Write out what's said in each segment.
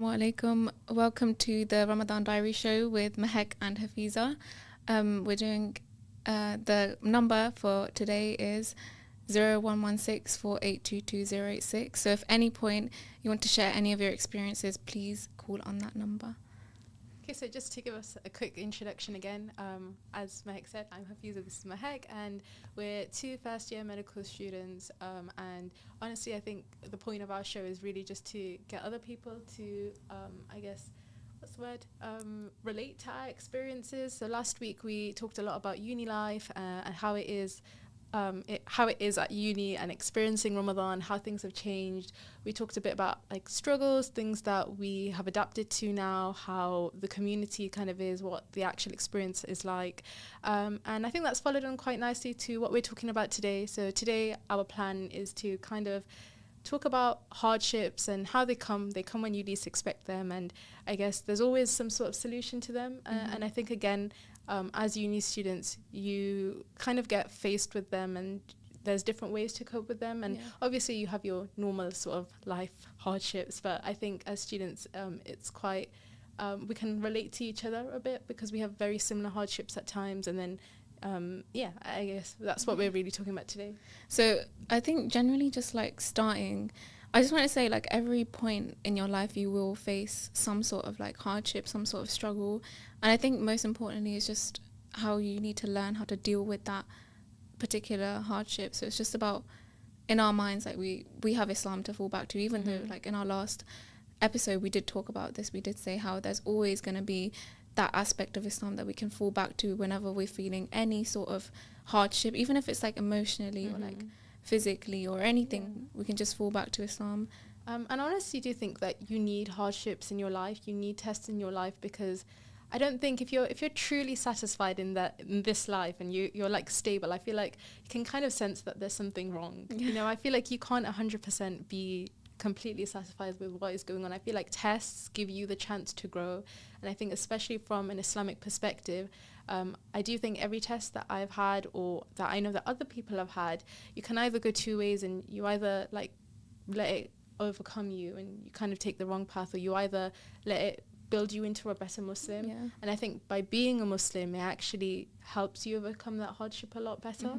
Wa alaikum. Welcome to the Ramadan Diary Show with Mehek and Hafiza. We're doing the number for today is 0116482286. So if any point you want to share any of your experiences, please call on that number. Okay, so just to give us a quick introduction again, as Mehek said, I'm Hafiza, this is Mehek, and we're two first-year medical students, and honestly, I think the point of our show is really just to get other people to, relate to our experiences. So last week we talked a lot about uni life and how it is at uni and experiencing Ramadan, how things have changed. We talked a bit about like struggles, things that we have adapted to now, how the community kind of is, what the actual experience is like. And I think that's followed on quite nicely to what we're talking about today. So today our plan is to kind of talk about hardships and how they come when you least expect them, and I guess there's always some sort of solution to them. And I think again, as uni students, you kind of get faced with them and there's different ways to cope with them, and obviously you have your normal sort of life hardships, but I think as students it's quite we can relate to each other a bit because we have very similar hardships at times, and then I guess that's what we're really talking about today. So I think generally just like starting, I just want to say like every point in your life you will face some sort of like hardship, some sort of struggle. And I think most importantly is just how you need to learn how to deal with that particular hardship. So it's just about, in our minds, like we have Islam to fall back to, even though like in our last episode we did talk about this. We did say how there's always going to be that aspect of Islam that we can fall back to whenever we're feeling any sort of hardship, even if it's like emotionally or like physically or anything, we can just fall back to Islam. And I honestly do think that you need hardships in your life, you need tests in your life, because I don't think if you're truly satisfied in this life and you're like stable, I feel like you can kind of sense that there's something wrong. You know, I feel like you can't 100% be completely satisfied with what is going on. I feel like tests give you the chance to grow, and I think especially from an Islamic perspective, I do think every test that I've had or that I know that other people have had, you can either go two ways, and you either like let it overcome you and you kind of take the wrong path, or you either let it build you into a better Muslim. And I think by being a Muslim, it actually helps you overcome that hardship a lot better.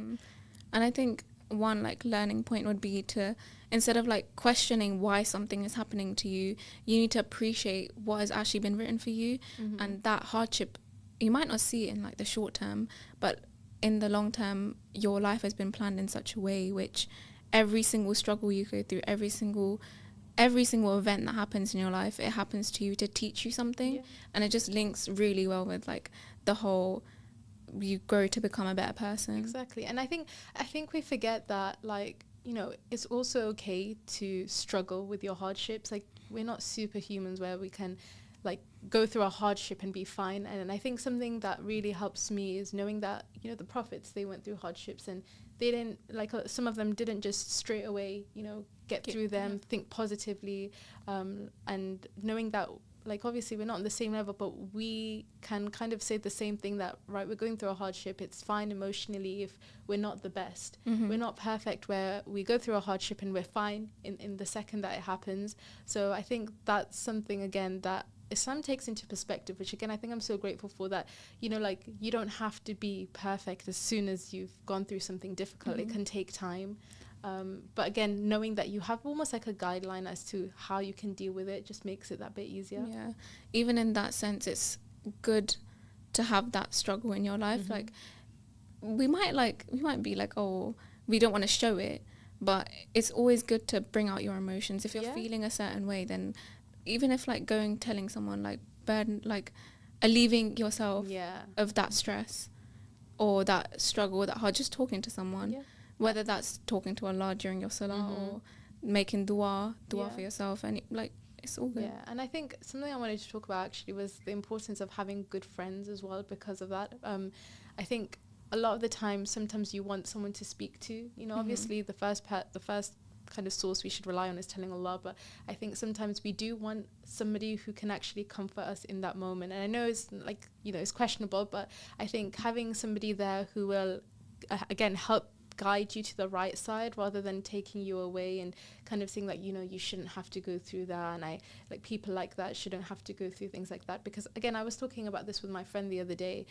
And I think one like learning point would be to, instead of like questioning why something is happening to you, you need to appreciate what has actually been written for you. And that hardship, you might not see it in like the short term, but in the long term your life has been planned in such a way which every single struggle you go through, every single event that happens in your life, it happens to you to teach you something. And it just links really well with like the whole, you grow to become a better person. Exactly. And I think we forget that, like, you know, it's also okay to struggle with your hardships. Like, we're not superhumans where we can like go through a hardship and be fine. And I think something that really helps me is knowing that, you know, the prophets, they went through hardships and they didn't like some of them didn't just straight away, you know, get through them, think positively, and knowing that, like, obviously we're not on the same level, but we can kind of say the same thing, that, right, we're going through a hardship, it's fine emotionally if we're not the best. We're not perfect where we go through a hardship and we're fine in the second that it happens. So I think that's something, again, that Islam takes into perspective, which, again, I think I'm so grateful for, that, you know, like, you don't have to be perfect as soon as you've gone through something difficult. It can take time. But again, knowing that you have almost like a guideline as to how you can deal with it just makes it that bit easier. Yeah, even in that sense, it's good to have that struggle in your life. Like, we might be like, oh, we don't want to show it, but it's always good to bring out your emotions. If you're feeling a certain way, then even if like telling someone, like, alleviating yourself of that stress or that struggle, that hard, just talking to someone. Whether that's talking to Allah during your salah or making dua for yourself, and like, it's all good. Yeah, and I think something I wanted to talk about actually was the importance of having good friends as well because of that. I think a lot of the time, sometimes you want someone to speak to. You know, obviously the first kind of source we should rely on is telling Allah, but I think sometimes we do want somebody who can actually comfort us in that moment. And I know it's like, you know, it's questionable, but I think having somebody there who will again help guide you to the right side rather than taking you away and kind of saying that, you know, you shouldn't have to go through that, and I like people like that shouldn't have to go through things like that. Because again, I was talking about this with my friend the other day,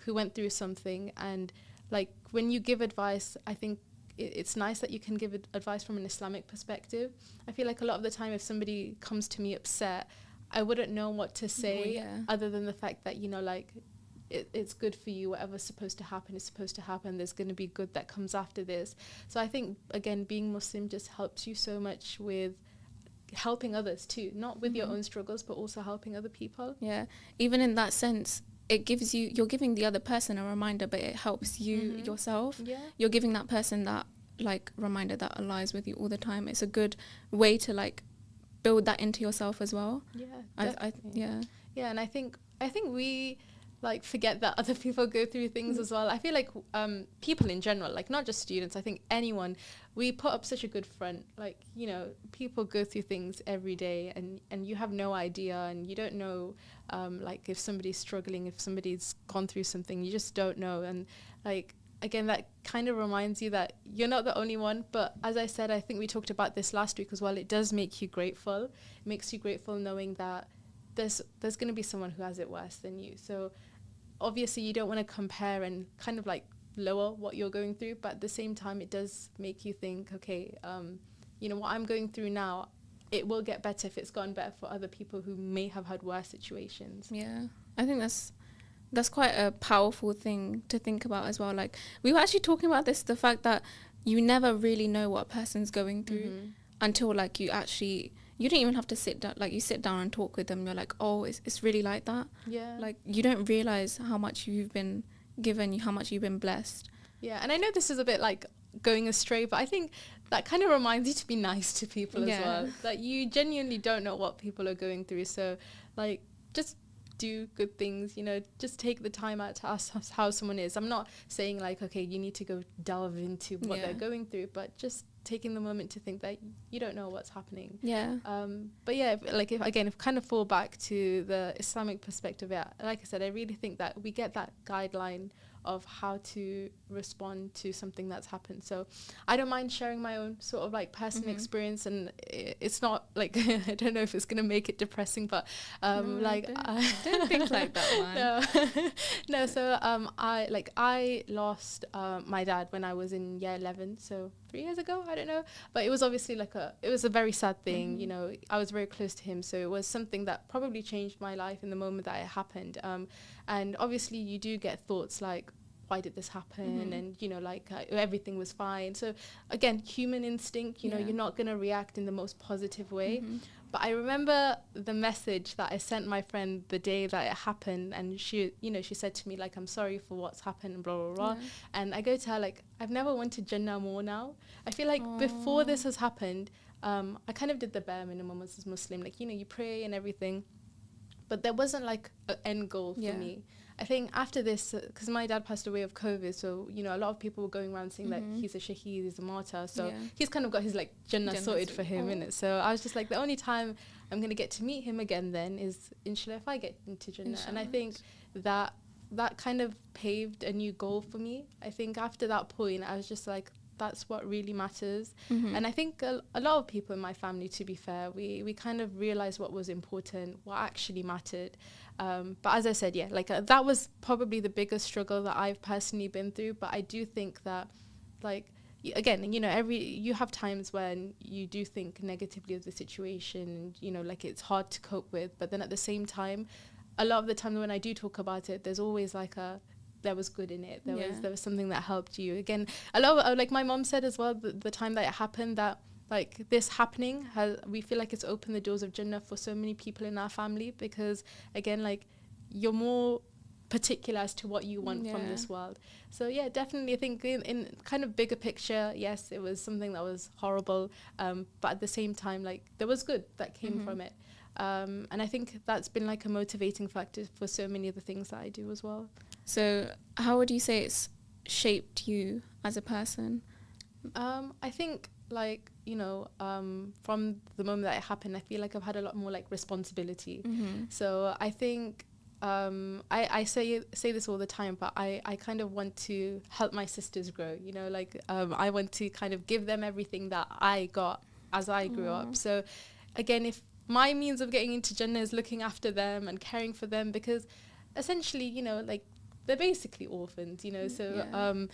who went through something, and like when you give advice, I think it's nice that you can give advice from an Islamic perspective. I feel like a lot of the time if somebody comes to me upset, I wouldn't know what to say other than the fact that, you know, like it's good for you. Whatever's supposed to happen is supposed to happen. There's going to be good that comes after this. So I think, again, being Muslim just helps you so much with helping others too, not with your own struggles, but also helping other people. Yeah, even in that sense, it gives you, you're giving the other person a reminder, but it helps you yourself. Yeah. You're giving that person that like reminder that Allah is with you all the time. It's a good way to like build that into yourself as well. Yeah, Yeah, and I think we like forget that other people go through things as well. I feel like people in general, like not just students, I think anyone, we put up such a good front. Like, you know, people go through things every day, and you have no idea, and you don't know like if somebody's struggling, if somebody's gone through something, you just don't know. And like, again, that kind of reminds you that you're not the only one. But as I said, I think we talked about this last week as well, it does make you grateful. It makes you grateful knowing that there's going to be someone who has it worse than you. So obviously you don't want to compare and kind of like lower what you're going through, but at the same time it does make you think, okay, you know, what I'm going through now, it will get better if it's gotten better for other people who may have had worse situations. Yeah, I think that's quite a powerful thing to think about as well. Like, we were actually talking about this, the fact that you never really know what a person's going through until like you don't even have to sit down, like you sit down and talk with them, you're like, oh, it's really like that. Yeah, like you don't realize how much you've been given, how much you've been blessed. Yeah, and I know this is a bit like going astray, but I think that kind of reminds you to be nice to people as well. That you genuinely don't know what people are going through, so like just do good things, you know, just take the time out to ask how someone is. I'm not saying like, okay, you need to go delve into what they're going through, but just taking the moment to think that you don't know what's happening. But yeah, if kind of fall back to the Islamic perspective, like I said, I really think that we get that guideline of how to respond to something that's happened. So I don't mind sharing my own sort of like personal experience, and it's not like I don't know if it's gonna make it depressing, but don't think like that, man. No. So I lost my dad when I was in year 11, so 3 years ago, I don't know, but it was obviously it was a very sad thing. You know, I was very close to him, so it was something that probably changed my life in the moment that it happened. And obviously you do get thoughts like, why did this happen? And, you know, like everything was fine. So again, human instinct, you know, you're not going to react in the most positive way. But I remember the message that I sent my friend the day that it happened, and she said to me like, I'm sorry for what's happened and blah, blah, blah. And I go to her like, I've never wanted Jannah more now. I feel like before this has happened, I kind of did the bare minimum as a Muslim, like, you know, you pray and everything, but there wasn't like an end goal for me. I think after this, because my dad passed away of COVID, so, you know, a lot of people were going around saying that he's a shaheed, he's a martyr. So he's kind of got his, like, Jannah sorted for him, innit? So I was just like, the only time I'm going to get to meet him again then is, inshallah, if I get into Jannah. Inshallah. And I think that kind of paved a new goal for me. I think after that point, I was just like, that's what really matters. And I think a lot of people in my family, to be fair, we kind of realized what was important, what actually mattered. But as I said, that was probably the biggest struggle that I've personally been through. But I do think that, like, again, you know, you have times when you do think negatively of the situation, you know, like it's hard to cope with. But then at the same time, a lot of the time when I do talk about it, there's always like there was good in it. There was something that helped you. Again, a lot of, like my mom said as well, the time that it happened, that like this happening we feel like it's opened the doors of Jannah for so many people in our family, because again, like, you're more particular as to what you want from this world. So yeah, definitely I think in kind of bigger picture, yes, it was something that was horrible, but at the same time, like, there was good that came from it. And I think that's been like a motivating factor for so many of the things that I do as well. So how would you say it's shaped you as a person? I think, like, you know, from the moment that it happened, I feel like I've had a lot more like responsibility. So I think I say this all the time, but I kind of want to help my sisters grow, you know, like I want to kind of give them everything that I got as I grew up. So again, if my means of getting into Jannah is looking after them and caring for them, because essentially, you know, like they're basically orphans, you know, so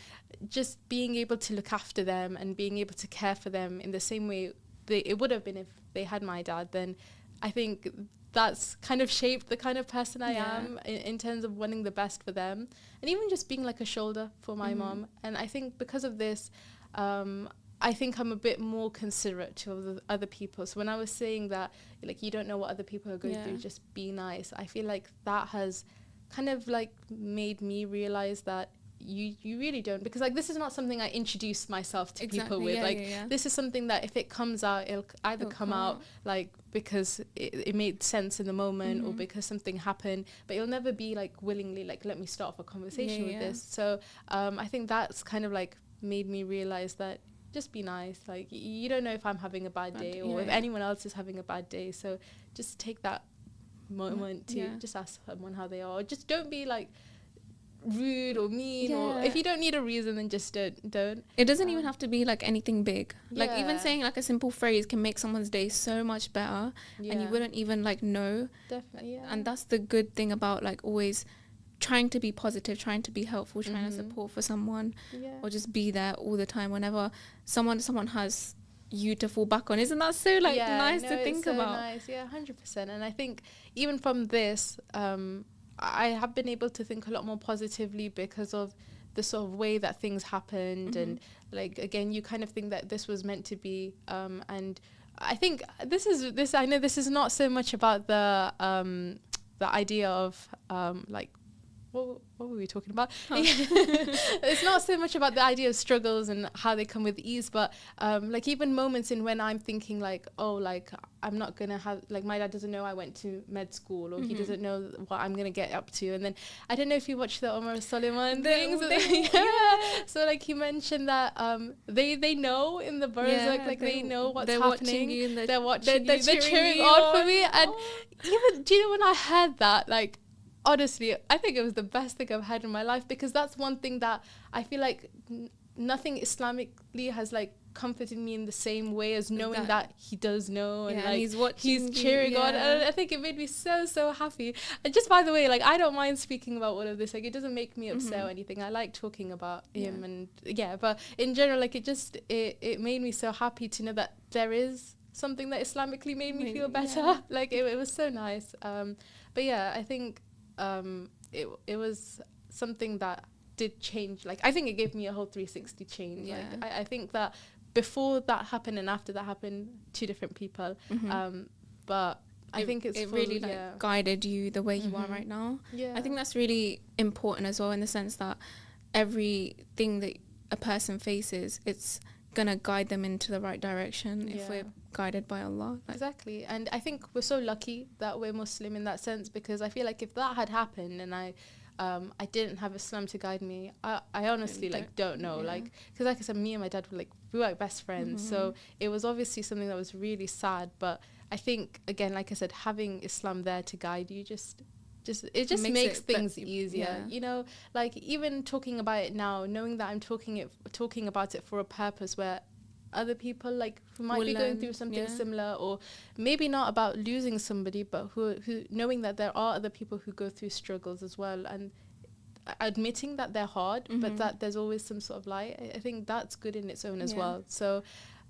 just being able to look after them and being able to care for them in the same way it would have been if they had my dad, then I think that's kind of shaped the kind of person I am in terms of wanting the best for them, and even just being like a shoulder for my mom. And I think because of this, I think I'm a bit more considerate to other people. So when I was saying that, like, you don't know what other people are going through, just be nice, I feel like that has kind of like made me realize that you really don't, because like this is not something I introduce myself to people with. This is something that if it comes out, it'll either come out like because it made sense in the moment or because something happened, but you'll never be like willingly like, let me start off a conversation with this. So I think that's kind of like made me realize that just be nice. Like you don't know if I'm having a bad day or if anyone else is having a bad day, so just take that moment to just ask someone how they are. Just don't be like rude or mean, or if you don't need a reason, then just don't. It doesn't even have to be like anything big. Like even saying like a simple phrase can make someone's day so much better, and you wouldn't even like know. Definitely. And that's the good thing about like always trying to be positive, trying to be helpful, trying to support for someone, or just be there all the time whenever someone has you to fall back on. Isn't that so like nice to think about? Nice. 100%. And I think even from this, I have been able to think a lot more positively because of the sort of way that things happened. And like, again, you kind of think that this was meant to be. And I think I know this is not so much about the idea of like, what were we talking about? It's not so much about the idea of struggles and how they come with ease, but like even moments in when I'm thinking like, oh, like I'm not gonna have, like my dad doesn't know I went to med school, or he doesn't know what I'm gonna get up to. And then I don't know if you watched the Omar Suleiman things. So like he mentioned that they know in the Barzakh, like they know what's happening. They're watching you, they're cheering on for me. And even, do you know, when I heard that, like, honestly, I think it was the best thing I've had in my life, because that's one thing that I feel like nothing Islamically has like comforted me in the same way as knowing that he does know, and like he's cheering on. And I think it made me so happy. And just by the way, like I don't mind speaking about all of this, like it doesn't make me upset or anything. I like talking about him, and but in general, like it made me so happy to know that there is something that Islamically made me feel better. Like it was so nice. But yeah, I think it was something that did change. Like I think it gave me a whole 360 change. Like I think that before that happened and after that happened, two different people. But I think it really like guided you the way you are right now. I think that's really important as well, in the sense that everything that a person faces, it's gonna guide them into the right direction if we're guided by Allah. Exactly. And I think we're so lucky that we're Muslim in that sense, because I feel like if that had happened and I didn't have Islam to guide me, I honestly like don't know, like, because like I said, me and my dad were like best friends, so it was obviously something that was really sad. But I think, again, like I said, having Islam there to guide you just makes things easier. You know, like even talking about it now, knowing that I'm talking about it for a purpose where other people like who might be going through something similar, or maybe not about losing somebody, but who knowing that there are other people who go through struggles as well, and admitting that they're hard, but that there's always some sort of light. I think that's good in its own as well. So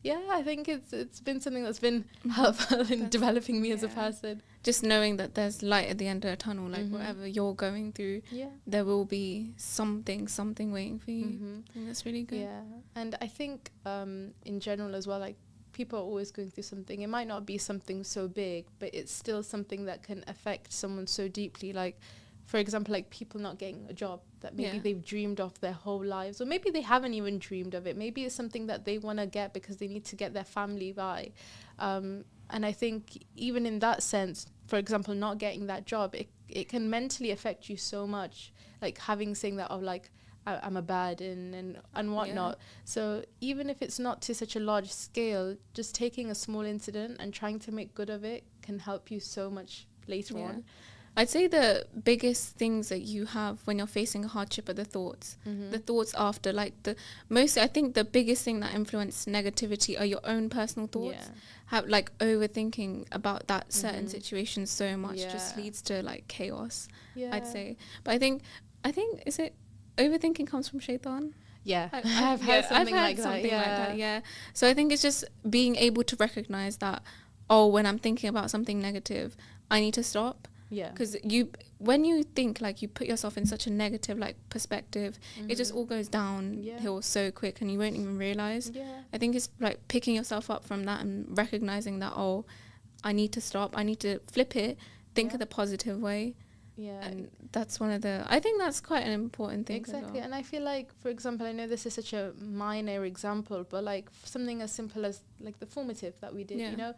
I think it's been something that's been helpful in developing me as a person. Just knowing that there's light at the end of the tunnel, like whatever you're going through, there will be something waiting for you. I think that's really good. And I think in general as well, like people are always going through something. It might not be something so big, but it's still something that can affect someone so deeply. Like, for example, like people not getting a job that maybe they've dreamed of their whole lives, or maybe they haven't even dreamed of it. Maybe it's something that they want to get because they need to get their family by. And I think even in that sense, for example, not getting that job, it can mentally affect you so much. Like saying that, oh, like I'm a bad and whatnot. So even if it's not to such a large scale, just taking a small incident and trying to make good of it can help you so much later on. I'd say the biggest things that you have when you're facing a hardship are the thoughts. The thoughts after, like I think the biggest thing that influence negativity are your own personal thoughts. Yeah. Have like overthinking about that certain situation so much just Yeah. leads to like chaos. Yeah. I'd say, but I think is it overthinking comes from shaitan. Yeah. I've heard something heard like something that. like that. Yeah. So I think it's just being able to recognize that, oh, when I'm thinking about something negative, I need to stop. Yeah. Because when you think, like, you put yourself in such a negative like perspective, it just all goes downhill so quick, and you won't even realize. Yeah. I think it's like picking yourself up from that and recognizing that, oh, I need to stop. I need to flip it. Think of the positive way. Yeah. And that's I think that's quite an important thing. Exactly. And I feel like, for example, I know this is such a minor example, but like something as simple as like the formative that we did, you know,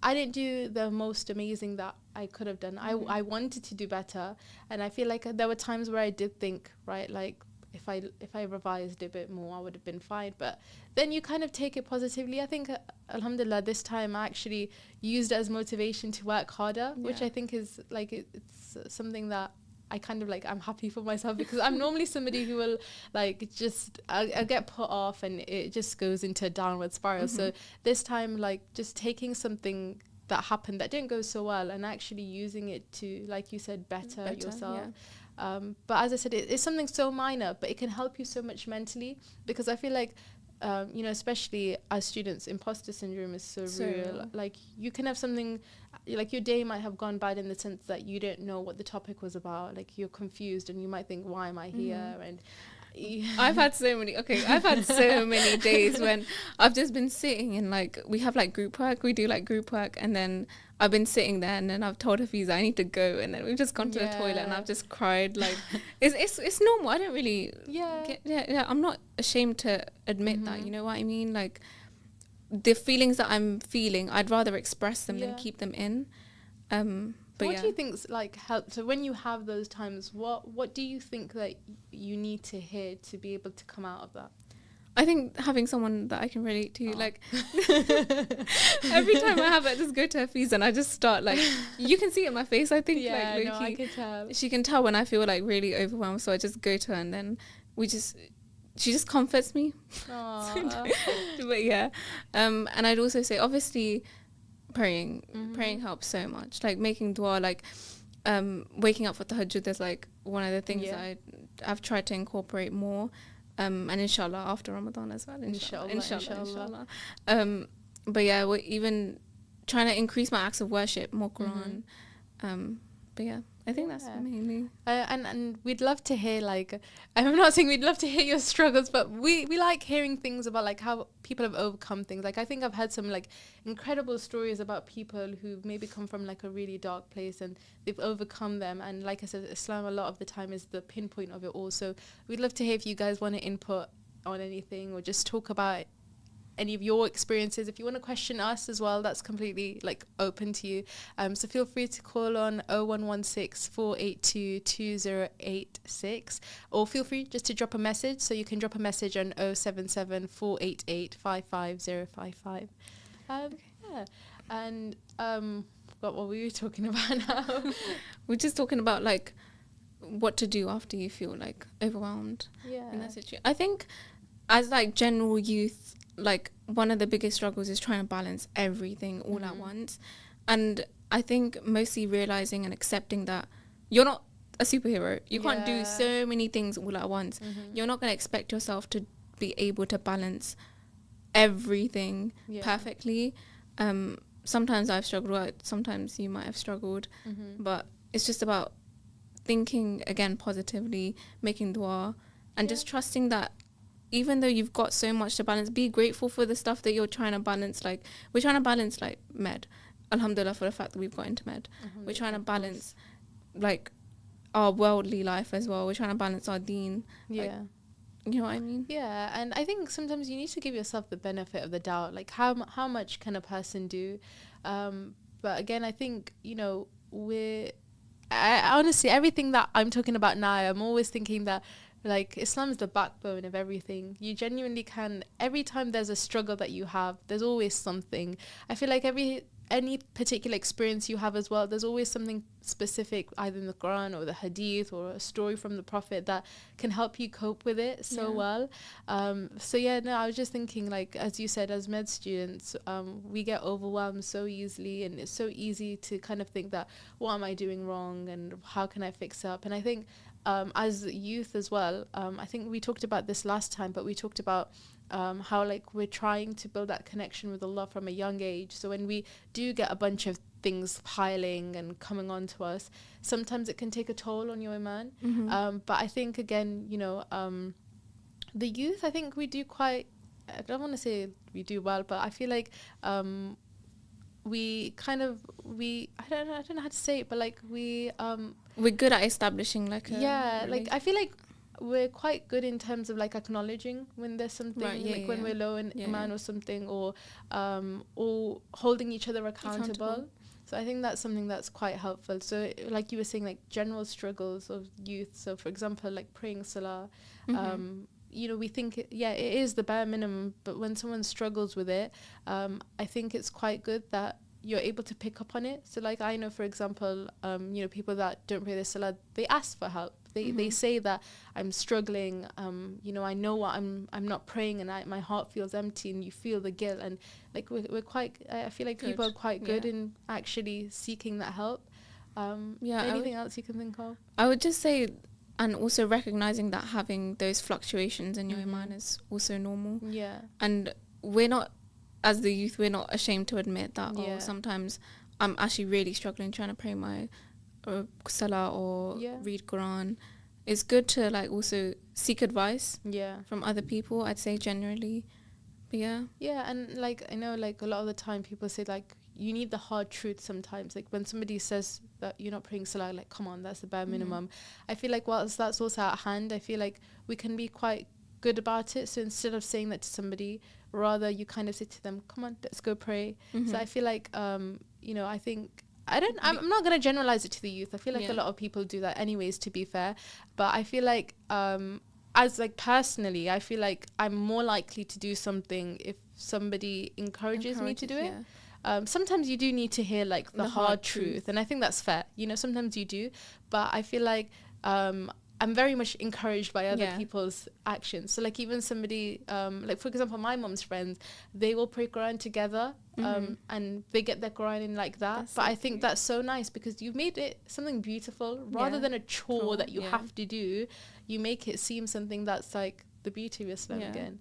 I didn't do the most amazing that I could have done. I wanted to do better, and I feel like there were times where I did think, right, like if I revised a bit more, I would have been fine. But then you kind of take it positively. I think, alhamdulillah, this time I actually used it as motivation to work harder, which I think is like it's something that I kind of like, I'm happy for myself, because I'm normally somebody who will like just I'll get put off and it just goes into a downward spiral. So this time, like, just taking something that happened that didn't go so well and actually using it to, like you said, better yourself. But as I said, it's something so minor, but it can help you so much mentally, because I feel like you know, especially as students, imposter syndrome is so real. Like, you can have something, like your day might have gone bad in the sense that you didn't know what the topic was about. Like, you're confused and you might think, why am I here? And I've had so many days when I've just been sitting and like, we have like group work, we do like group work, and then I've been sitting there and then I've told Hafiza I need to go, and then we've just gone to the toilet and I've just cried. Like, it's normal. I don't really I'm not ashamed to admit that, you know what I mean? Like, the feelings that I'm feeling, I'd rather express them than keep them in. But what do you think's like help? So when you have those times, what do you think that you need to hear to be able to come out of that? I think having someone that I can relate to, like, every time I have it, I just go to Hafiz and I just start, like, you can see it in my face, I think, like, no, I can tell. She can tell when I feel, like, really overwhelmed, so I just go to her and then she just comforts me. But yeah, and I'd also say, obviously, praying helps so much, like, making dua, like, waking up for tahajjud is, like, one of the things I've tried to incorporate more. And inshallah after Ramadan as well. Inshallah. But yeah, we're even trying to increase my acts of worship, more Quran. But yeah, I think that's mainly. And we'd love to hear, like, I'm not saying we'd love to hear your struggles, but we like hearing things about like how people have overcome things. Like, I think I've had some like incredible stories about people who've maybe come from like a really dark place and they've overcome them. And like I said, Islam a lot of the time is the pinpoint of it all. So we'd love to hear if you guys want to input on anything or just talk about any of your experiences. If you want to question us as well, that's completely like open to you. So feel free to call on 0116 482 2086, or feel free just to drop a message. So you can drop a message on 077 488 55055. And what were we talking about now? We're just talking about like what to do after you feel like overwhelmed in that situation. I think as like general youth, like one of the biggest struggles is trying to balance everything all at once. And I think mostly realizing and accepting that you're not a superhero. You can't do so many things all at once. You're not going to expect yourself to be able to balance everything perfectly. Sometimes I've struggled, sometimes you might have struggled, but it's just about thinking again positively, making dua, and just trusting that even though you've got so much to balance, be grateful for the stuff that you're trying to balance. Like, we're trying to balance like med, alhamdulillah, for the fact that we've got into med. We're trying to balance like our worldly life as well. We're trying to balance our deen. Like, you know what I mean? Yeah. And I think sometimes you need to give yourself the benefit of the doubt. Like, how much can a person do? But again, I think, you know, I honestly, everything that I'm talking about now, I'm always thinking that like Islam is the backbone of everything. You genuinely can, every time there's a struggle that you have, there's always something. I feel like every any particular experience you have as well, there's always something specific, either in the Quran or the Hadith or a story from the Prophet, that can help you cope with it so well. So yeah, no, I was just thinking, like, as you said, as med students, we get overwhelmed so easily, and it's so easy to kind of think that, what am I doing wrong and how can I fix up? And I think as youth as well, I think we talked about this last time, but we talked about how, like, we're trying to build that connection with Allah from a young age. So when we do get a bunch of things piling and coming on to us, sometimes it can take a toll on your iman. But I think, again, you know, the youth, I think we do quite, I don't want to say we do well, but I feel like we kind of, I don't know how to say it, but like we're good at establishing like a like I feel like we're quite good in terms of like acknowledging when there's something, when we're low in iman or something, or holding each other accountable. So I think that's something that's quite helpful. So like you were saying, like general struggles of youth. So for example, like praying salah, you know, we think it is the bare minimum, but when someone struggles with it, I think it's quite good that you're able to pick up on it. So like I know, for example, you know, people that don't pray their salah, they ask for help. They say that I'm struggling, you know, I know what I'm not praying, and my heart feels empty, and you feel the guilt. And like we're quite, I feel like people are quite good in actually seeking that help. Anything else you can think of? I would just say, and also recognizing that having those fluctuations in your iman is also normal. Yeah. And we're not, as the youth, we're not ashamed to admit that, sometimes I'm actually really struggling trying to pray my salah or read Quran. It's good to like also seek advice from other people, I'd say, generally. But and like I know, like a lot of the time people say like you need the hard truth sometimes. Like when somebody says that you're not praying salah, like come on, that's the bare minimum. I feel like whilst that's also at hand, I feel like we can be quite good about it. So instead of saying that to somebody, rather you kind of say to them, come on, let's go pray. So I feel like you know, I think I'm not going to generalize it to the youth. I feel like a lot of people do that anyways, to be fair. But I feel like as like personally, I feel like I'm more likely to do something if somebody encourages me to do it. Sometimes you do need to hear like the hard truth, and I think that's fair. You know, sometimes you do, but I feel like I'm very much encouraged by other people's actions. So like even somebody, like for example, my mom's friends, they will pray Quran together, and they get their Quran in like that. That's but I think that's so nice because you've made it something beautiful rather than a chore that you have to do. You make it seem something that's like the beauty of Islam again.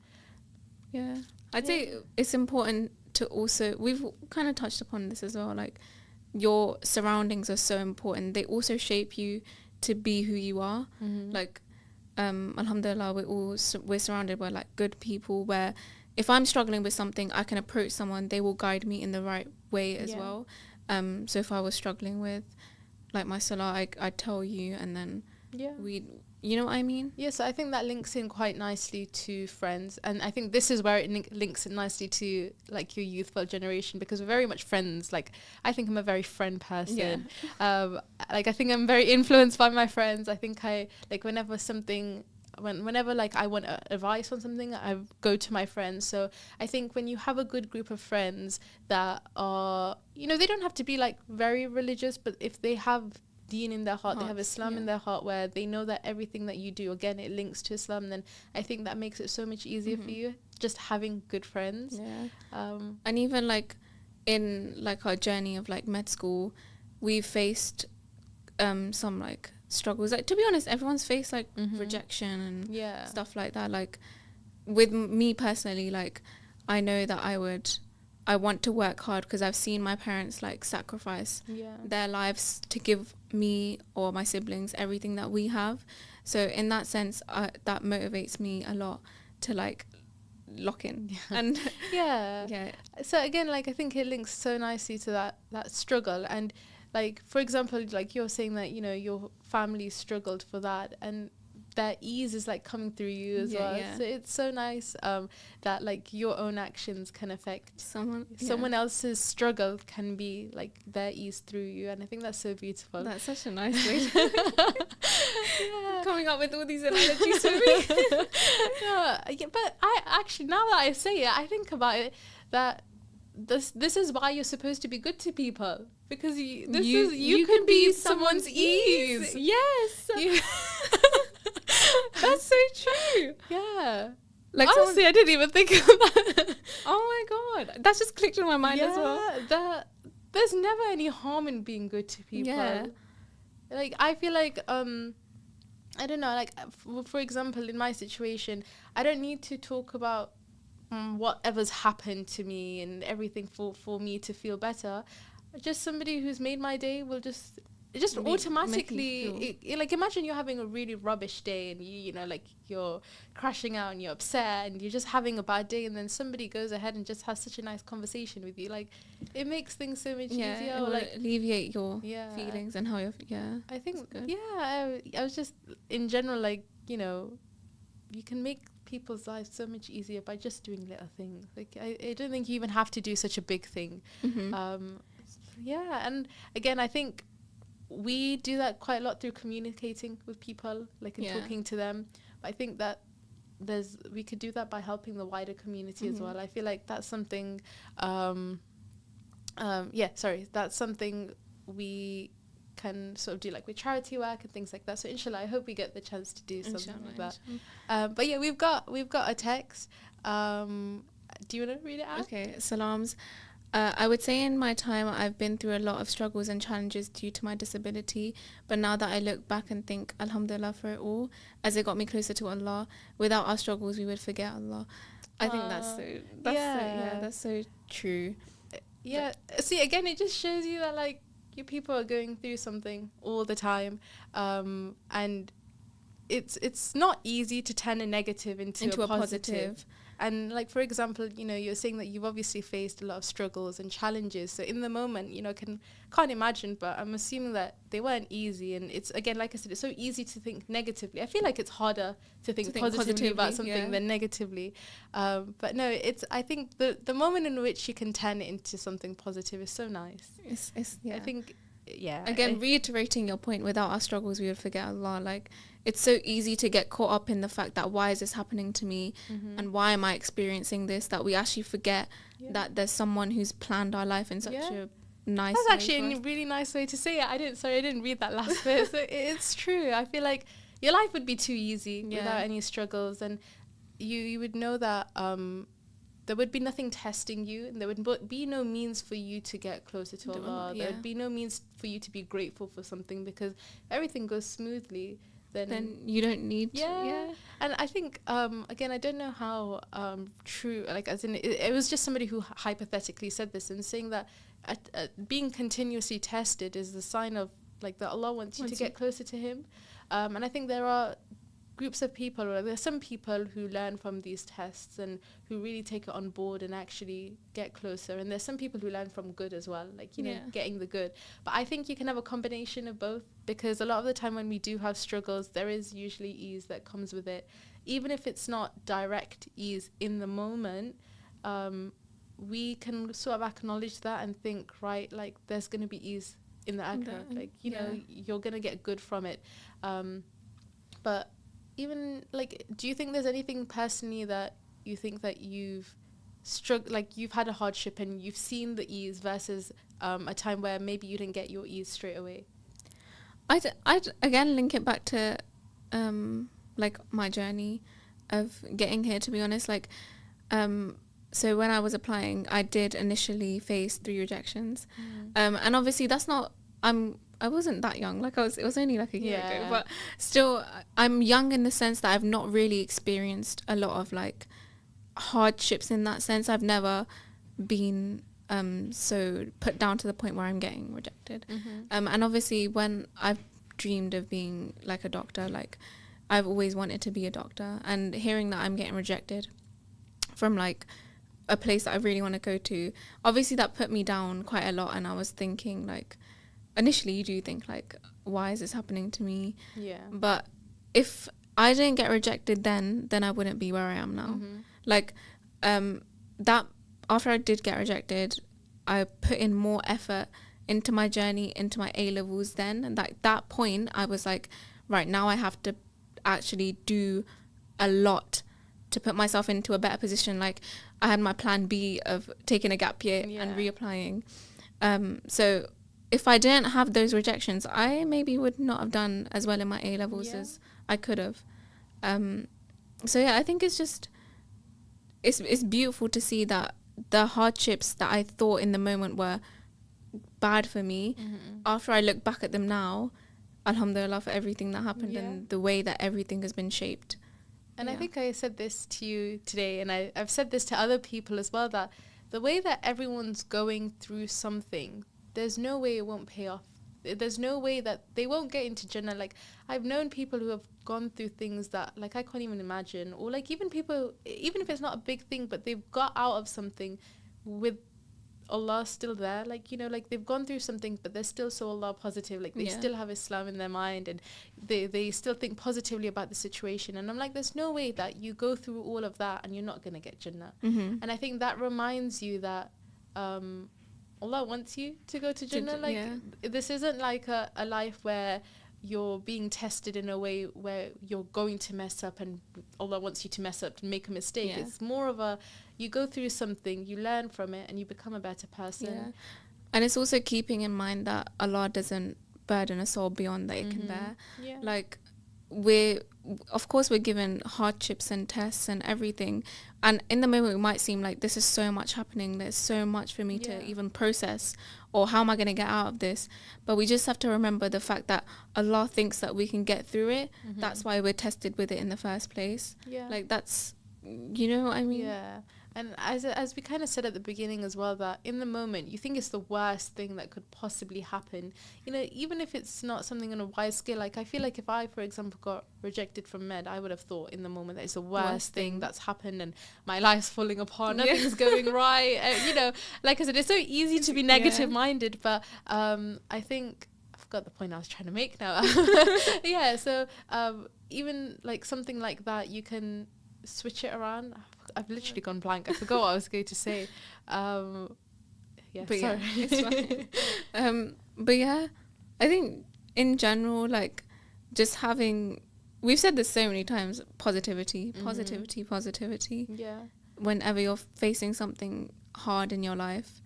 Yeah, I'd say it's important to also, we've kind of touched upon this as well, like your surroundings are so important. They also shape you to be who you are. Like alhamdulillah, we're surrounded by like good people, where if I'm struggling with something, I can approach someone, they will guide me in the right way as well. So if I was struggling with like my salah, I'd tell you, and then you know what I mean? Yes, I think that links in quite nicely to friends, and I think this is where it links in nicely to like your youthful generation, because we're very much friends. Like I think I'm a very friend person. Like I think I'm very influenced by my friends. I think I like whenever like I want advice on something, I go to my friends. So I think when you have a good group of friends that are, you know, they don't have to be like very religious, but if they have Deen in their heart, they have Islam in their heart, where they know that everything that you do, again, it links to Islam, then I think that makes it so much easier for you, just having good friends. And even like in like our journey of like med school, we've faced some like struggles. Like to be honest, everyone's faced like rejection and stuff like that. Like with me personally, like I know that I want to work hard because I've seen my parents like sacrifice their lives to give me or my siblings everything that we have. So in that sense, that motivates me a lot to like lock in. And so again, like I think it links so nicely to that struggle. And like for example, like you're saying that, you know, your family struggled for that, and that ease is like coming through you as well. So it's so nice that like your own actions can affect someone else's struggle, can be like their ease through you, and I think that's so beautiful. That's such a nice way coming up with all these analogies for me. But I actually, now that I say it, I think about it, that this is why you're supposed to be good to people, because you can be someone's ease. Yes. You- That's so true. Yeah. Like Honestly, I didn't even think of that. oh my god, that's just clicked in my mind as well. There's never any harm in being good to people. Yeah. Like, I feel like, I don't know, like, for example, in my situation, I don't need to talk about whatever's happened to me and everything for me to feel better. Just somebody who's made my day will just automatically, like, imagine you're having a really rubbish day and you know, like, you're crashing out and you're upset and you're just having a bad day, and then somebody goes ahead and just has such a nice conversation with you. Like, it makes things so much easier. It will like, alleviate your feelings and how you're I think, I was just, in general, like, you know, you can make people's lives so much easier by just doing little things. Like, I don't think you even have to do such a big thing. And again, I think we do that quite a lot through communicating with people, like, and talking to them. But I think that we could do that by helping the wider community as well. I feel like that's something that's something we can sort of do, like, with charity work and things like that. So inshallah, I hope we get the chance to do something like that. But yeah, we've got a text. Do you want to read it out? Okay, salams. I would say in my time I've been through a lot of struggles and challenges due to my disability, but now that I look back and think alhamdulillah for it all, as it got me closer to Allah. Without our struggles we would forget Allah. I think that's so true. Yeah. See, again, it just shows you that, like, you people are going through something all the time, and it's not easy to turn a negative into a positive. And, like, for example, you know, you're saying that you've obviously faced a lot of struggles and challenges. So in the moment, you know, can't imagine, but I'm assuming that they weren't easy. And it's, again, like I said, it's so easy to think negatively. I feel like it's harder to think positively about something than negatively. But no, I think the moment in which you can turn it into something positive is so nice. I think, Again, reiterating your point, without our struggles we would forget Allah. Like, it's so easy to get caught up in the fact that why is this happening to me, and why am I experiencing this, that we actually forget that there's someone who's planned our life in such a nice way. That's actually a really nice way to say it. I didn't read that last bit. So it's true. I feel like your life would be too easy without any struggles, and you would know that there would be nothing testing you, and there would be no means for you to get closer to Allah. There would be no means for you to be grateful for something, because everything goes smoothly. Then you don't need to. And I think, again, I don't know how true, like, as in, it was just somebody who hypothetically said this, and saying that being continuously tested is the sign of, like, that Allah wants you to get closer to Him. And I think there are groups of people, or there's some people who learn from these tests and who really take it on board and actually get closer, and there's some people who learn from good as well, like, you know, getting the good. But I think you can have a combination of both, because a lot of the time when we do have struggles, there is usually ease that comes with it, even if it's not direct ease in the moment. We can sort of acknowledge that and think, right, like, there's going to be ease in the akhirah, like, you know, you're going to get good from it. But even, like, do you think there's anything personally that you think that you've struggled, like, you've had a hardship and you've seen the ease versus a time where maybe you didn't get your ease straight away? I'd again link it back to like, my journey of getting here, to be honest. Like, so when I was applying, I did initially face 3 rejections, and obviously that's not, I wasn't that young, like, it was only like a year ago, but still I'm young in the sense that I've not really experienced a lot of, like, hardships in that sense. I've never been so put down to the point where I'm getting rejected. And obviously when I've dreamed of being, like, a doctor, like, I've always wanted to be a doctor, and hearing that I'm getting rejected from, like, a place that I really want to go to, obviously that put me down quite a lot. And I was thinking, like, initially you do think, like, why is this happening to me? But if I didn't get rejected then I wouldn't be where I am now. Like, that after I did get rejected, I put in more effort into my journey, into my A-levels then, and that point I was like, right, now I have to actually do a lot to put myself into a better position. Like I had my plan B of taking a gap year and reapplying. So if I didn't have those rejections, I maybe would not have done as well in my A levels as I could have. So yeah, I think it's just it's beautiful to see that the hardships that I thought in the moment were bad for me, after I look back at them now, alhamdulillah for everything that happened and the way that everything has been shaped. And I think I said this to you today, and I've said this to other people as well, that the way that everyone's going through something, there's no way it won't pay off. There's no way that they won't get into Jannah. Like, I've known people who have gone through things that, like, I can't even imagine. Or, like, even people, even if it's not a big thing, but they've got out of something with Allah still there. Like, you know, like, they've gone through something, but they're still so Allah positive. Like, they still have Islam in their mind, and they still think positively about the situation. And I'm like, there's no way that you go through all of that and you're not going to get Jannah. And I think that reminds you that Allah wants you to go to Jannah. Like, this isn't like a life where you're being tested in a way where you're going to mess up and Allah wants you to mess up and make a mistake. It's more of a, you go through something, you learn from it, and you become a better person. And it's also keeping in mind that Allah doesn't burden a soul beyond that it can bear. Like, of course we're given hardships and tests and everything, and in the moment it might seem like this is so much happening, there's so much for me to even process, or how am I going to get out of this? But we just have to remember the fact that Allah thinks that we can get through it. That's why we're tested with it in the first place. Like, that's, you know what I mean? And as we kind of said at the beginning as well, that in the moment you think it's the worst thing that could possibly happen, you know, even if it's not something on a wide scale. Like, I feel like if I, for example, got rejected from med, I would have thought in the moment that it's the worst thing that's happened and my life's falling apart, nothing's going right. You know, like I said, it's so easy to be negative minded, but I think I forgot the point I was trying to make now. So even like something like that, you can switch it around. I've literally gone blank. I forgot what I was going to say. Sorry. It's fine. But yeah, I think in general, like, just having, we've said this so many times, positivity. Yeah. Whenever you're facing something hard in your life.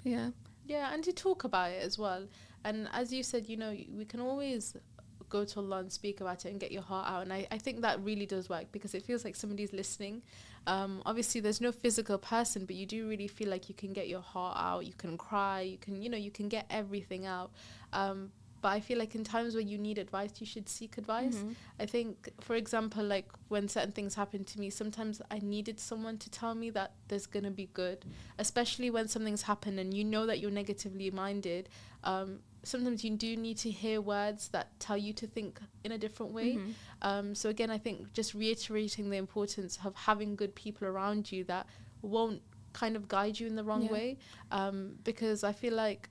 Yeah, and to talk about it as well. And as you said, you know, we can always go to Allah and speak about it and get your heart out. And I think that really does work, because it feels like somebody's listening. Obviously there's no physical person, but you do really feel like you can get your heart out, you can cry, you can, you know, you can get everything out. But I feel like in times where you need advice, you should seek advice. I think, for example, like when certain things happen to me, sometimes I needed someone to tell me that there's going to be good, especially when something's happened and you know that you're negatively minded. Sometimes you do need to hear words that tell you to think in a different way. So again, I think just reiterating the importance of having good people around you that won't kind of guide you in the wrong way, because I feel like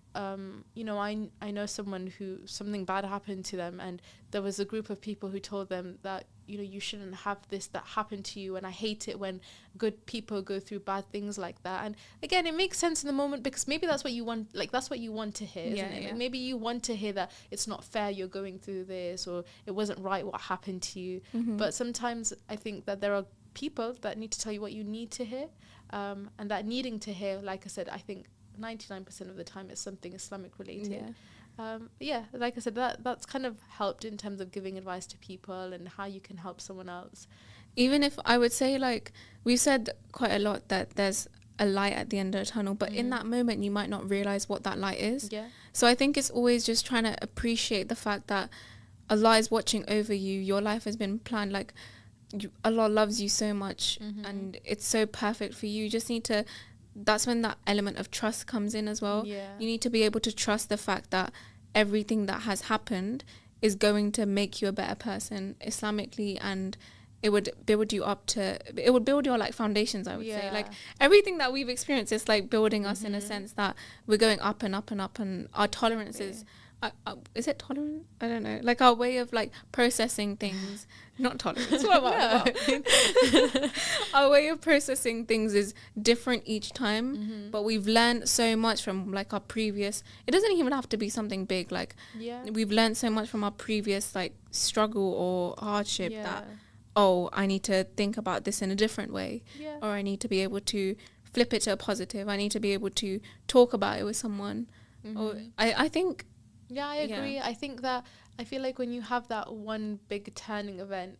you know, I know someone who something bad happened to them, and there was a group of people who told them that, you know, you shouldn't have this that happened to you, and I hate it when good people go through bad things like that. And again, it makes sense in the moment, because maybe that's what you want, like that's what you want to hear, isn't it? Like, maybe you want to hear that it's not fair you're going through this, or it wasn't right what happened to you. But sometimes I think that there are people that need to tell you what you need to hear, and that needing to hear, like I said, I think 99% of the time it's something Islamic related. Like I said, that's kind of helped in terms of giving advice to people and how you can help someone else. Even if I would say, like, we've said quite a lot that there's a light at the end of the tunnel, but in that moment you might not realize what that light is. So I think it's always just trying to appreciate the fact that Allah is watching over you. Your life has been planned. Like, Allah loves you so much, and it's so perfect for you. You just need to, that's when that element of trust comes in as well. You need to be able to trust the fact that everything that has happened is going to make you a better person Islamically, and it would build you up to, it would build your like foundations, I would say. Like everything that we've experienced is like building us in a sense that we're going up and up and up, and our tolerance is it tolerant? I don't know. Like our way of like processing things, not tolerance. Our way of processing things is different each time, but we've learned so much from like our previous, it doesn't even have to be something big. Like we've learned so much from our previous like struggle or hardship that oh, I need to think about this in a different way, Yeah. or I need to be able to flip it to a positive. I need to be able to talk about it with someone. Or I think, Yeah, I agree. I think that I feel like when you have that one big turning event,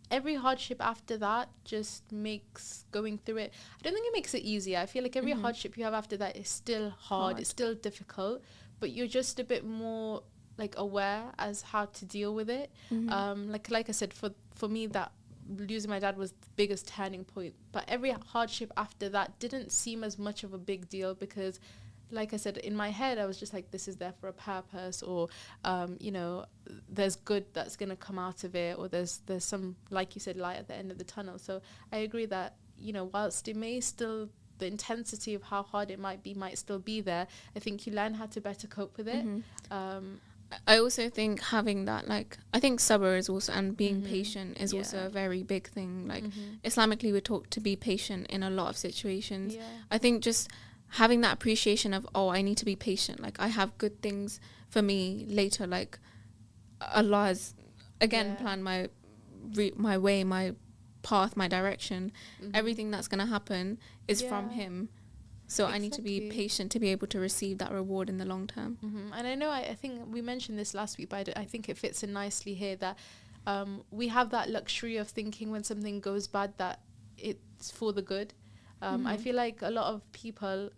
every hardship after that just makes going through it. I don't think it makes it easier. I feel like every hardship you have after that is still hard. It's still difficult, but you're just a bit more like aware as how to deal with it. Like I said, for me, that losing my dad was the biggest turning point. But every hardship after that didn't seem as much of a big deal because, like I said, in my head, I was just like, this is there for a purpose, or, you know, there's good that's going to come out of it, or there's some, like you said, light at the end of the tunnel. So I agree that, you know, whilst it may still, the intensity of how hard it might still be there, I think you learn how to better cope with it. I also think having that, like, I think sabr is also, and being patient is also a very big thing. Like, Islamically, we're taught to be patient in a lot of situations. I think just having that appreciation of, oh, I need to be patient. Like, I have good things for me later. Like, Allah has, again, planned my way, my path, my direction. Everything that's going to happen is from Him. So I need to be patient to be able to receive that reward in the long term. And I know, I think we mentioned this last week, but I think it fits in nicely here that we have that luxury of thinking when something goes bad that it's for the good. I feel like a lot of people,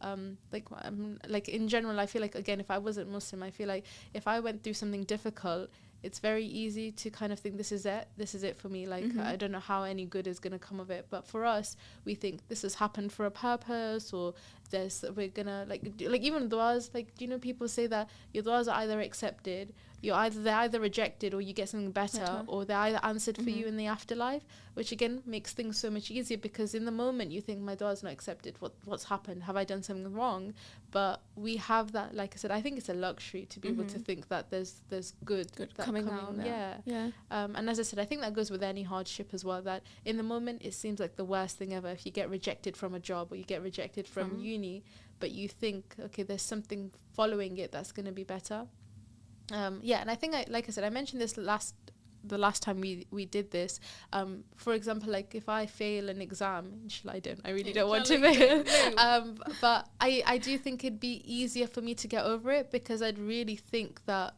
like in general, I feel like, again, if I wasn't Muslim, I feel like if I went through something difficult, it's very easy to kind of think, this is it for me. Like, I don't know how any good is going to come of it. But for us, we think this has happened for a purpose, or we're going to, like even du'as, like, do you know, people say that your du'as are either accepted, they're either rejected, or you get something better. Or they're either answered for you in the afterlife, which again makes things so much easier, because in the moment you think, my du'a's not accepted, what's happened, have I done something wrong? But we have that, like I said, I think it's a luxury to be able to think that there's good coming out. And as I said, I think that goes with any hardship as well, that in the moment it seems like the worst thing ever if you get rejected from a job, or you get rejected from uni, but you think, okay, there's something following it that's going to be better. And I think, like I said, I mentioned this the last time we did this. For example, like if I fail an exam, inshallah I really don't want to fail. But I do think it'd be easier for me to get over it, because I'd really think that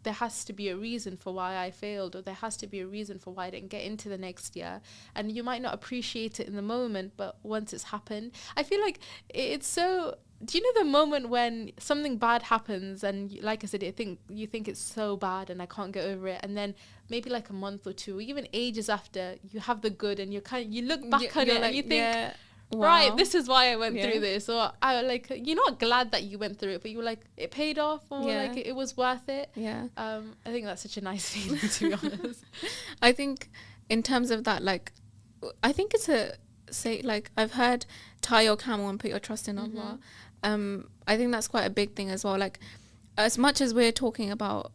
there has to be a reason for why I failed, or there has to be a reason for why I didn't get into the next year. And you might not appreciate it in the moment, but once it's happened, I feel like it's so... Do you know the moment when something bad happens, and like I said, you think it's so bad and I can't get over it, and then maybe like a month or two, or even ages after, you have the good, and you look back on it, like, and you think, right, this is why I went through this, or I like, you're not glad that you went through it, but you were like, it paid off, or like it was worth it. I think that's such a nice feeling, to be honest. I think in terms of that, like, I think it's like, I've heard, tie your camel and put your trust in Allah. I think that's quite a big thing as well. Like, as much as we're talking about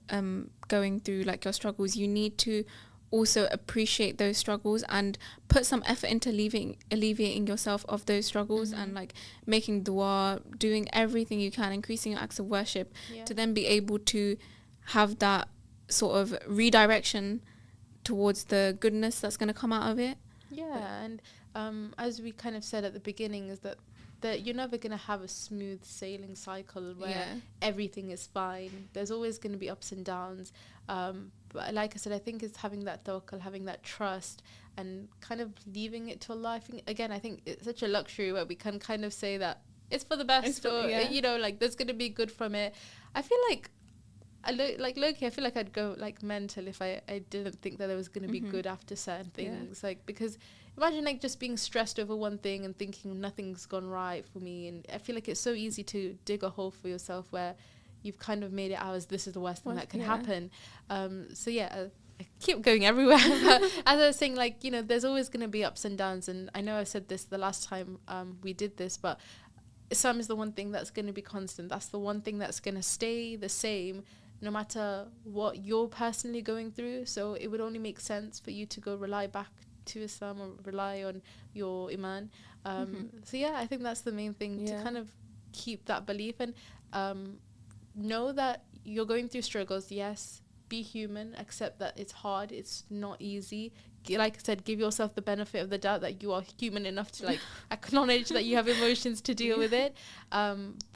going through like your struggles, you need to also appreciate those struggles and put some effort into alleviating yourself of those struggles, and like making dua, doing everything you can, increasing your acts of worship, to then be able to have that sort of redirection towards the goodness that's going to come out of it. And as we kind of said at the beginning, is that you're never going to have a smooth sailing cycle where everything is fine. There's always going to be ups and downs. But like I said, I think it's having that tawakkul, having that trust, and kind of leaving it to Allah. I think it's such a luxury where we can kind of say that it's for the best, or you know, like there's going to be good from it. I feel like low-key, I feel like I'd go like mental if I didn't think that there was going to be good after certain things. Like, because imagine like just being stressed over one thing and thinking nothing's gone right for me, and I feel like it's so easy to dig a hole for yourself where you've kind of made it out as this is the worst thing that can happen. I keep going everywhere. But as I was saying, like, you know, there's always going to be ups and downs, and I know I said this the last time we did this, but Islam is the one thing that's going to be constant. That's the one thing that's going to stay the same no matter what you're personally going through. So it would only make sense for you to go rely back to Islam, or rely on your iman. So yeah, I think that's the main thing, to kind of keep that belief, and know that you're going through struggles. Yes, be human, accept that it's hard, it's not easy. Like I said, give yourself the benefit of the doubt that you are human enough to like acknowledge that you have emotions to deal with it.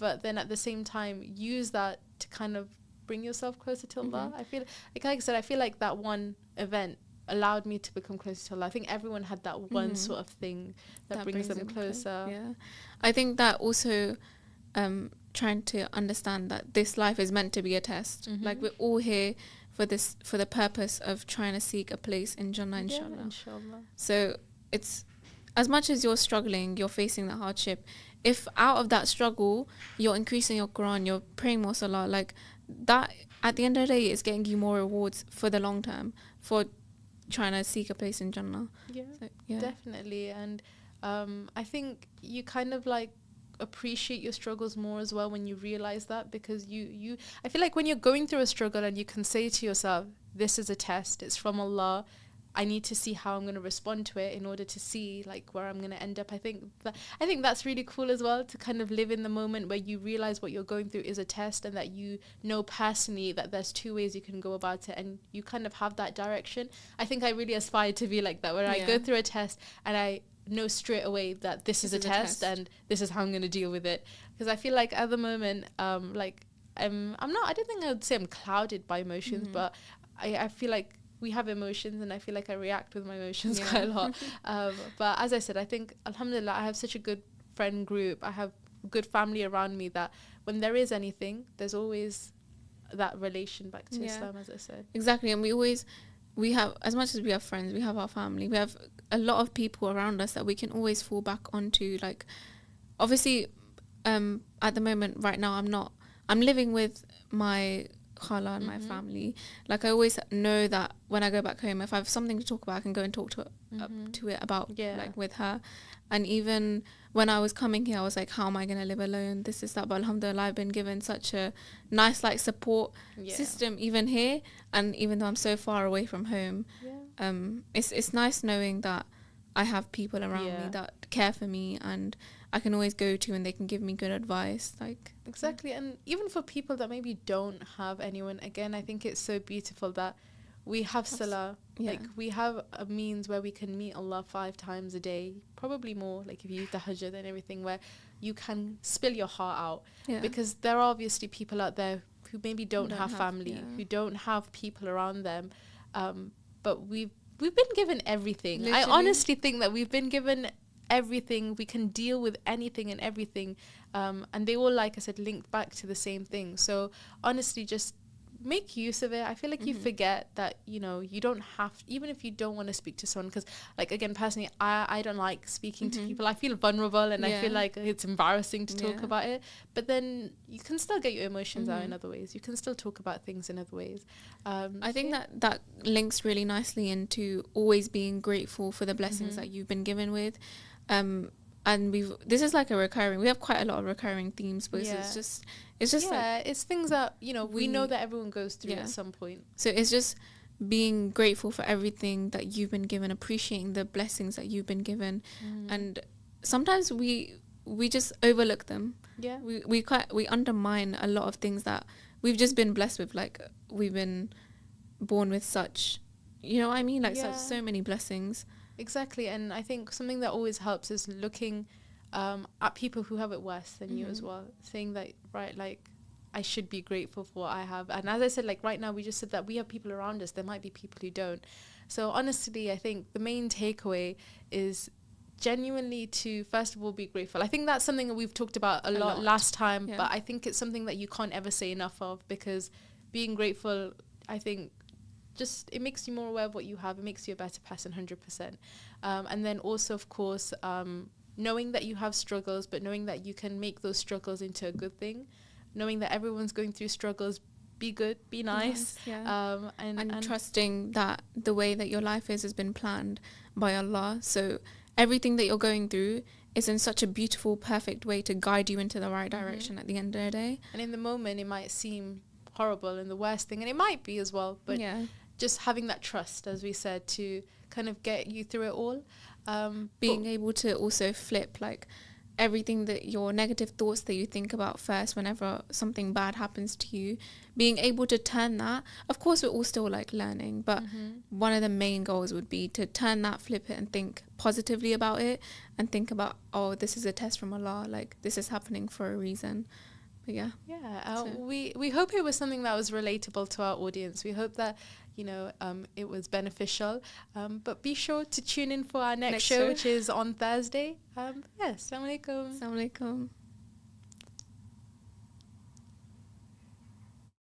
But then at the same time, use that to kind of bring yourself closer to Allah. I feel like I said, I feel like that one event allowed me to become closer to Allah. I think everyone had that one sort of thing that brings them closer. Yeah, I think that also trying to understand that this life is meant to be a test. Like we're all here for the purpose of trying to seek a place in Jannah, inshallah. Yeah, inshallah. So it's, as much as you're struggling, you're facing the hardship, if out of that struggle you're increasing your Quran, you're praying more salah, like that at the end of the day is getting you more rewards for the long term for trying to seek a place in Jannah. Yeah, definitely. And I think you kind of like appreciate your struggles more as well when you realize that, because you I feel like when you're going through a struggle and you can say to yourself, this is a test, it's from Allah, I need to see how I'm going to respond to it in order to see like where I'm going to end up. I think that's really cool as well, to kind of live in the moment where you realize what you're going through is a test, and that you know personally that there's two ways you can go about it, and you kind of have that direction. I think I really aspire to be like that, where I go through a test and I know straight away that this is a test and this is how I'm going to deal with it. Because I feel like at the moment, like I don't think I would say I'm clouded by emotions, but I feel like we have emotions, and I feel like I react with my emotions quite a lot. But as I said, I think, alhamdulillah, I have such a good friend group. I have good family around me that when there is anything, there's always that relation back to Islam, as I said. Exactly. And we have, as much as we have friends, we have our family, we have a lot of people around us that we can always fall back onto. Like, obviously, at the moment right now, I'm living with my khala and my family. Like, I always know that when I go back home, if I have something to talk about, I can go and talk to it about, like, with her. And even when I was coming here, I was like, how am I going to live alone? This is that. But alhamdulillah, I've been given such a nice, like, support system even here. And even though I'm so far away from home, it's nice knowing that I have people around me that care for me, and I can always go to, and they can give me good advice. Like, exactly. And even for people that maybe don't have anyone, again, I think it's so beautiful that we have salah. Like, we have a means where we can meet Allah 5 times a day, probably more, like if you use the tahajjud and everything, where you can spill your heart out. Because there are obviously people out there who maybe don't have family, who don't have people around them, but we've been given everything. Literally. I honestly think that we've been given everything. We can deal with anything and everything, and they all, like I said, link back to the same thing. So honestly, just make use of it. I feel like you forget that, you know, you don't have, even if you don't want to speak to someone, because, like, again, personally, I don't like speaking to people. I feel vulnerable, and I feel like it's embarrassing to talk about it. But then you can still get your emotions out in other ways. You can still talk about things in other ways. I think that links really nicely into always being grateful for the blessings that you've been given with. And this is like we have quite a lot of recurring themes, but it's just like, it's things that, you know, we know that everyone goes through at some point. So it's just being grateful for everything that you've been given, appreciating the blessings that you've been given. And sometimes we just overlook them. We undermine a lot of things that we've just been blessed with. Like, we've been born with such, you know what I mean, like so many blessings. Exactly. And I think something that always helps is looking at people who have it worse than you as well, saying that, right, like, I should be grateful for what I have. And as I said, like, right now we just said that we have people around us. There might be people who don't. So honestly, I think the main takeaway is genuinely to, first of all, be grateful. I think that's something that we've talked about a lot last time, but I think it's something that you can't ever say enough of, because being grateful, I think, just, it makes you more aware of what you have. It makes you a better person, 100%. And then also, of course, knowing that you have struggles, but knowing that you can make those struggles into a good thing. Knowing that everyone's going through struggles, be good, be nice. And trusting that the way that your life has been planned by Allah. So everything that you're going through is in such a beautiful, perfect way to guide you into the right direction at the end of the day. And in the moment, it might seem horrible and the worst thing, and it might be as well, but just having that trust, as we said, to kind of get you through it all. Being able to also flip, like, everything that your negative thoughts that you think about first whenever something bad happens to you, being able to turn that, of course we're all still like learning, but one of the main goals would be to turn that, flip it, and think positively about it, and think about, oh, this is a test from Allah, like this is happening for a reason. But we hope it was something that was relatable to our audience. We hope that it was beneficial, but be sure to tune in for our next show, which is on Thursday. Assalamu alaikum. Assalamu alaikum.